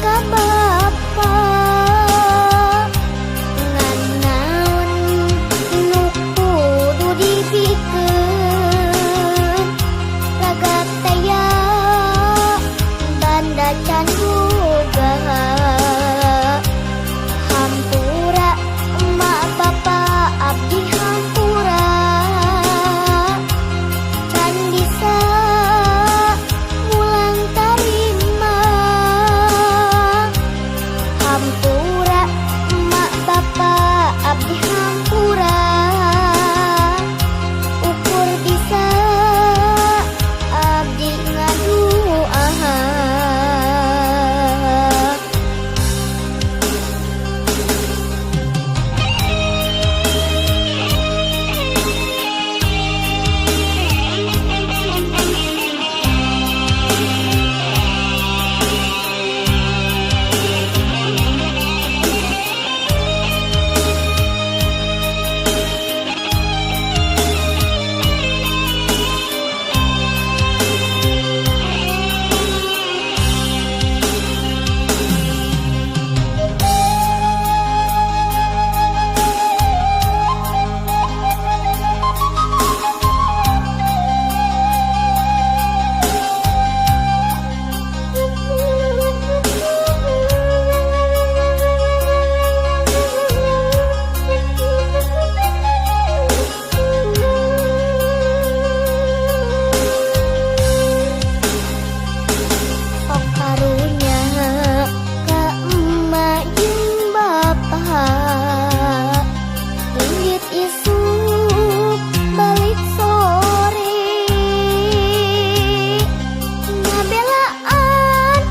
ka bapa ngan naon nu kudu dipikeun ragat taya banda can boga hampura emak bapa abdi hampura can bisa mulang tarima hampura emak bapa abdi hampura ukur bisa abdi ngaduaa sok karunya ka emak jeung bapa inggit isuk balik sore ngabelaan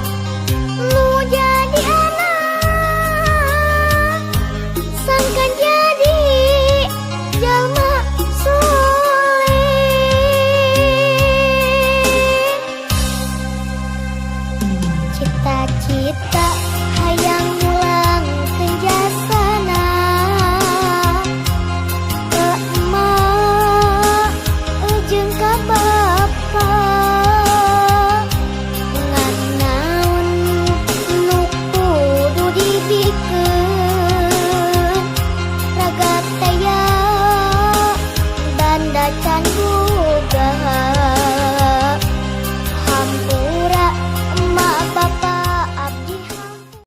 nu jadi anak sangkan jadi jalma soleh cita-cita hayang mulang kenjasana ke emak jeung ka bapa ngan naon nu kudu dipikeun ragat taya banda can